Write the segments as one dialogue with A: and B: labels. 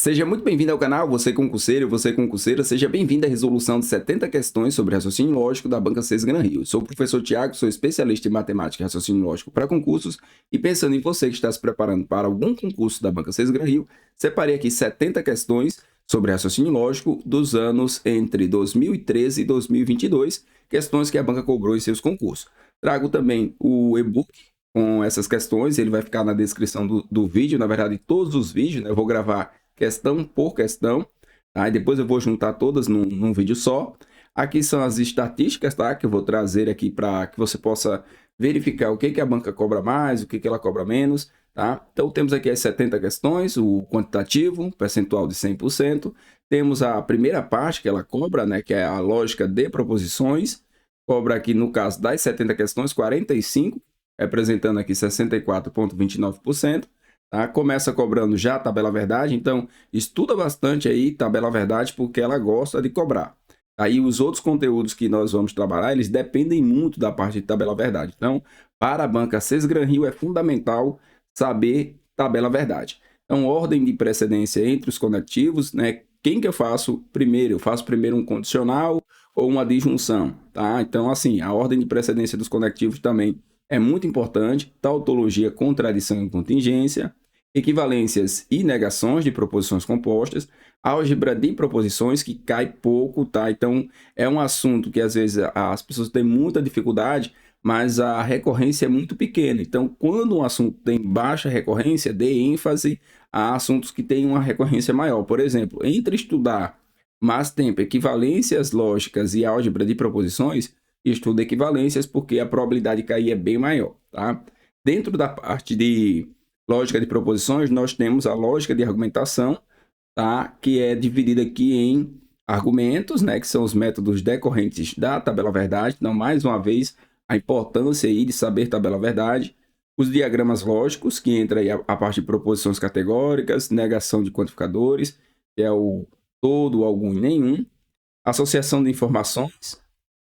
A: Seja muito bem-vindo ao canal, você concurseiro, você concurseira, seja bem-vindo à resolução de 70 questões sobre raciocínio lógico da Banca Cês Gran Rio. Sou o professor Tiago, sou especialista em matemática e raciocínio lógico para concursos e pensando em você que está se preparando para algum concurso da Banca Cês Gran Rio, separei aqui 70 questões sobre raciocínio lógico dos anos entre 2013 e 2022, questões que a banca cobrou em seus concursos. Trago também o e-book com essas questões, ele vai ficar na descrição do vídeo, na verdade todos os vídeos, né? Eu vou gravar questão por questão, tá? E depois eu vou juntar todas num vídeo só. Aqui são as estatísticas, tá? Que eu vou trazer aqui para que você possa verificar o que a banca cobra mais, o que ela cobra menos, tá? Então temos aqui as 70 questões, o quantitativo, percentual de 100%. Temos a primeira parte que ela cobra, né? Que é a lógica de proposições. Cobra aqui, no caso das 70 questões, 45, representando aqui 64,29%. Tá? Começa cobrando já a tabela verdade, então estuda bastante aí tabela verdade, porque ela gosta de cobrar. Aí os outros conteúdos que nós vamos trabalhar, eles dependem muito da parte de tabela verdade. Então, para a banca Cês Gran Rio é fundamental saber tabela verdade. Então, ordem de precedência entre os conectivos, né? Quem que eu faço primeiro? Eu faço primeiro um condicional ou uma disjunção, tá? Então, assim, a ordem de precedência dos conectivos também é muito importante. Tautologia, contradição e contingência, equivalências e negações de proposições compostas, álgebra de proposições, que cai pouco, tá? Então, é um assunto que às vezes as pessoas têm muita dificuldade, mas a recorrência é muito pequena. Então, quando um assunto tem baixa recorrência, dê ênfase a assuntos que têm uma recorrência maior. Por exemplo, entre estudar mais tempo equivalências lógicas e álgebra de proposições, estuda equivalências, porque a probabilidade de cair é bem maior, tá? Dentro da parte de lógica de proposições, nós temos a lógica de argumentação, tá? Que é dividida aqui em argumentos, né? Que são os métodos decorrentes da tabela verdade. Então, mais uma vez, a importância aí de saber tabela verdade. Os diagramas lógicos, que entra aí a parte de proposições categóricas, negação de quantificadores, que é o todo, algum e nenhum. Associação de informações,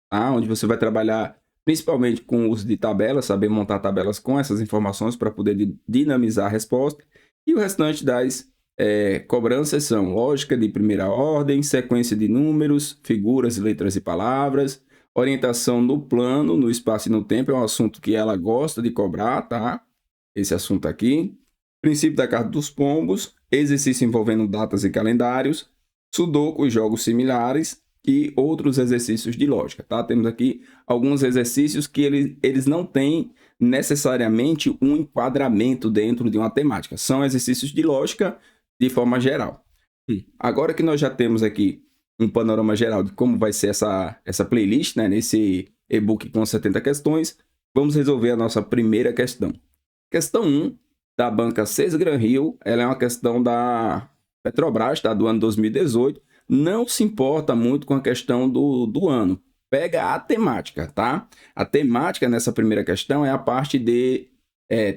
A: tá? Onde você vai trabalhar principalmente com o uso de tabelas, saber montar tabelas com essas informações para poder dinamizar a resposta. E o restante das cobranças são lógica de primeira ordem, sequência de números, figuras, letras e palavras, orientação no plano, no espaço e no tempo, é um assunto que ela gosta de cobrar, tá? Esse assunto aqui. Princípio da carta dos pombos, exercício envolvendo datas e calendários, sudoku e jogos similares, e outros exercícios de lógica, tá? Temos aqui alguns exercícios que eles não têm necessariamente um enquadramento dentro de uma temática. São exercícios de lógica de forma geral. Agora que nós já temos aqui um panorama geral de como vai ser essa playlist, né? Nesse e-book com 70 questões, vamos resolver a nossa primeira questão. Questão 1, da banca Cês Gran Rio, ela é uma questão da Petrobras, tá? Do ano 2018, não se importa muito com a questão do ano. Pega a temática, tá? A temática nessa primeira questão é a parte de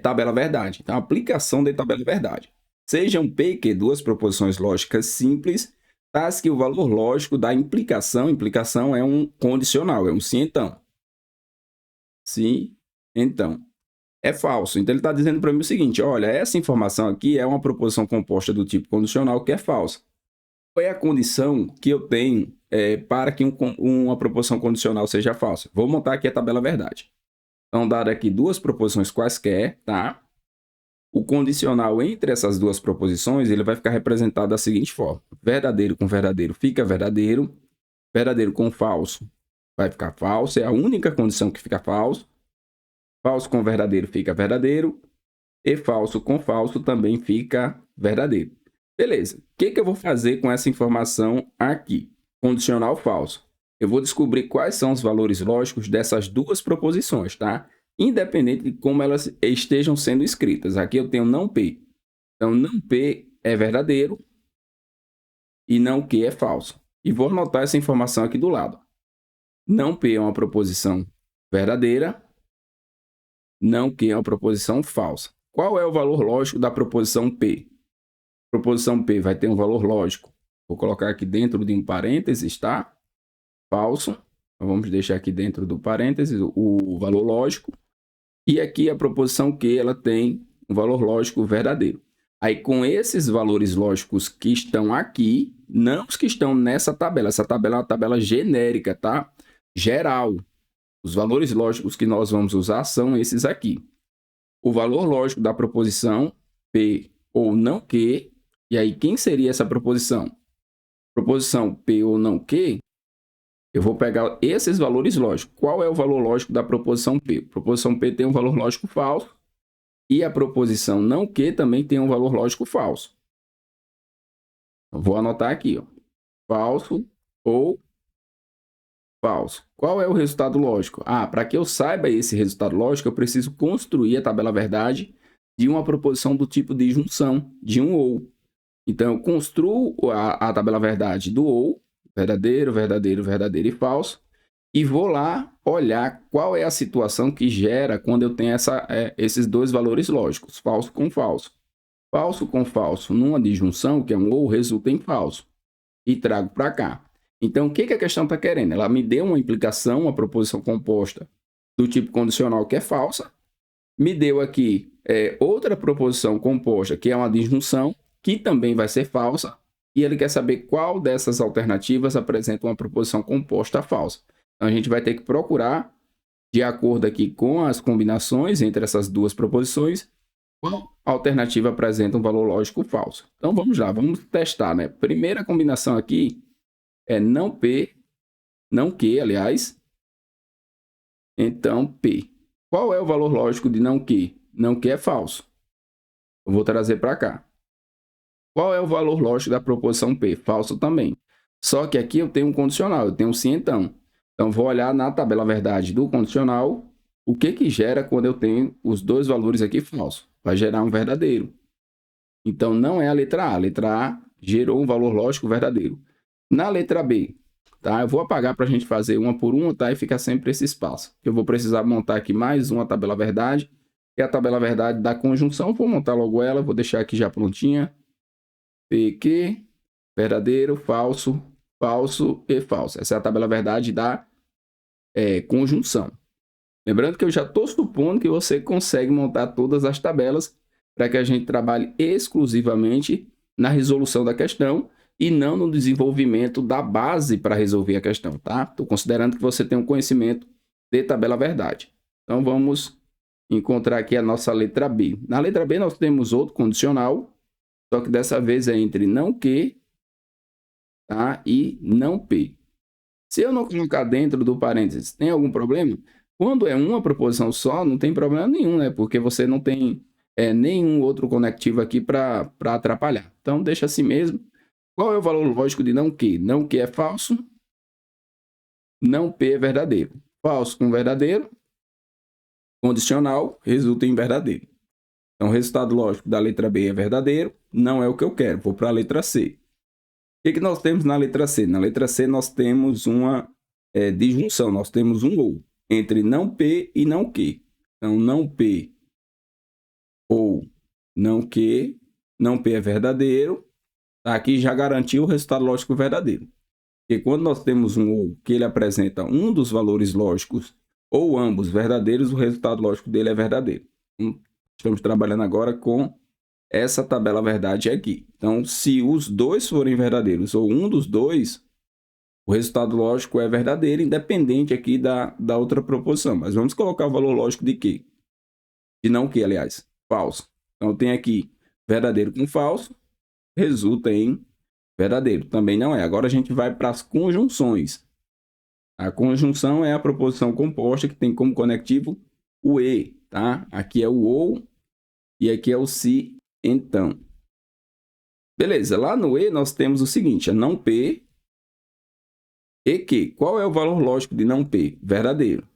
A: tabela verdade. Então, aplicação de tabela verdade. Sejam P e Q duas proposições lógicas simples, tais que o valor lógico da implicação é um condicional, é um sim então. Sim, então. É falso. Então, ele está dizendo para mim o seguinte, olha, essa informação aqui é uma proposição composta do tipo condicional que é falsa. Qual é a condição que eu tenho para que uma proposição condicional seja falsa? Vou montar aqui a tabela verdade. Então, dado aqui duas proposições quaisquer, tá? O condicional entre essas duas proposições, ele vai ficar representado da seguinte forma. Verdadeiro com verdadeiro fica verdadeiro. Verdadeiro com falso vai ficar falso. É a única condição que fica falso. Falso com verdadeiro fica verdadeiro. E falso com falso também fica verdadeiro. Beleza. O que eu vou fazer com essa informação aqui? Condicional falso. Eu vou descobrir quais são os valores lógicos dessas duas proposições, tá? Independente de como elas estejam sendo escritas. Aqui eu tenho não P. Então, não P é verdadeiro e não Q é falso. E vou anotar essa informação aqui do lado. Não P é uma proposição verdadeira, não Q é uma proposição falsa. Qual é o valor lógico da proposição P? A proposição P vai ter um valor lógico. Vou colocar aqui dentro de um parênteses, tá? Falso. Então, vamos deixar aqui dentro do parênteses o valor lógico. E aqui a proposição Q, ela tem um valor lógico verdadeiro. Aí, com esses valores lógicos que estão aqui, não os que estão nessa tabela. Essa tabela é uma tabela genérica, tá? Geral. Os valores lógicos que nós vamos usar são esses aqui. O valor lógico da proposição P ou não Q. E aí, quem seria essa proposição? Proposição P ou não Q, eu vou pegar esses valores lógicos. Qual é o valor lógico da proposição P? A proposição P tem um valor lógico falso. E a proposição não Q também tem um valor lógico falso. Eu vou anotar aqui, ó. Falso ou falso. Qual é o resultado lógico? Para que eu saiba esse resultado lógico, eu preciso construir a tabela verdade de uma proposição do tipo de junção, de um ou. Então, eu construo a tabela verdade do ou, verdadeiro, verdadeiro, verdadeiro e falso, e vou lá olhar qual é a situação que gera quando eu tenho esses dois valores lógicos, falso com falso. Falso com falso numa disjunção, que é um ou, resulta em falso. E trago para cá. Então, o que a questão está querendo? Ela me deu uma implicação, uma proposição composta do tipo condicional que é falsa. Me deu aqui outra proposição composta, que é uma disjunção, que também vai ser falsa. E ele quer saber qual dessas alternativas apresenta uma proposição composta falsa. Então, a gente vai ter que procurar, de acordo aqui com as combinações entre essas duas proposições, qual alternativa apresenta um valor lógico falso. Então, vamos lá, vamos testar, né? Primeira combinação aqui é não P, não Q, aliás. Então, P. Qual é o valor lógico de não Q? Não Q é falso. Eu vou trazer para cá. Qual é o valor lógico da proposição P? Falso também. Só que aqui eu tenho um condicional, eu tenho um sim então. Então, vou olhar na tabela verdade do condicional o que gera quando eu tenho os dois valores aqui falsos. Vai gerar um verdadeiro. Então, não é a letra A. A letra A gerou um valor lógico verdadeiro. Na letra B, tá? Eu vou apagar para a gente fazer uma por uma, tá? E ficar sempre esse espaço. Eu vou precisar montar aqui mais uma tabela verdade, que é a tabela verdade da conjunção. Vou montar logo ela, vou deixar aqui já prontinha. PQ, verdadeiro, falso, falso e falso. Essa é a tabela verdade da conjunção. Lembrando que eu já estou supondo que você consegue montar todas as tabelas para que a gente trabalhe exclusivamente na resolução da questão e não no desenvolvimento da base para resolver a questão, tá? Estou considerando que você tem um conhecimento de tabela verdade. Então, vamos encontrar aqui a nossa letra B. Na letra B, nós temos outro condicional, só que dessa vez é entre não Q, tá? E não P. Se eu não colocar dentro do parênteses, tem algum problema? Quando é uma proposição só, não tem problema nenhum, né? Porque você não tem nenhum outro conectivo aqui para atrapalhar. Então, deixa assim mesmo. Qual é o valor lógico de não Q? Não Q é falso, não P é verdadeiro. Falso com verdadeiro, condicional, resulta em verdadeiro. Então, o resultado lógico da letra B é verdadeiro, não é o que eu quero. Vou para a letra C. O que nós temos na letra C? Na letra C, nós temos uma disjunção, nós temos um ou entre não P e não Q. Então, não P ou não Q, não P é verdadeiro. Aqui já garantiu o resultado lógico verdadeiro. Porque quando nós temos um ou que ele apresenta um dos valores lógicos ou ambos verdadeiros, o resultado lógico dele é verdadeiro. Então, estamos trabalhando agora com essa tabela verdade aqui. Então, se os dois forem verdadeiros ou um dos dois, o resultado lógico é verdadeiro, independente aqui da outra proposição. Mas vamos colocar o valor lógico de quê? De não que, aliás, falso. Então, tem aqui verdadeiro com falso, resulta em verdadeiro. Também não é. Agora a gente vai para as conjunções. A conjunção é a proposição composta que tem como conectivo o e, tá? Aqui é o ou e aqui é o se, então. Beleza, lá no e nós temos o seguinte, não P e Q. Qual é o valor lógico de não P? Verdadeiro.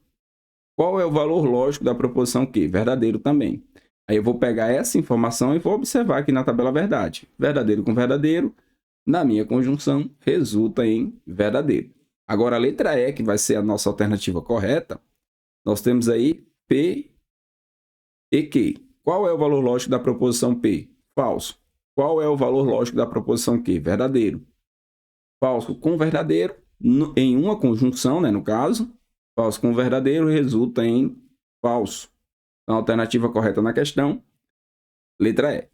A: Qual é o valor lógico da proposição Q? Verdadeiro também. Aí eu vou pegar essa informação e vou observar aqui na tabela verdade. Verdadeiro com verdadeiro, na minha conjunção, resulta em verdadeiro. Agora, a letra E, que vai ser a nossa alternativa correta, nós temos aí P e Q. Qual é o valor lógico da proposição P? Falso. Qual é o valor lógico da proposição Q? Verdadeiro. Falso com verdadeiro, em uma conjunção, né, no caso. Falso com verdadeiro resulta em falso. Então, a alternativa correta na questão, letra E.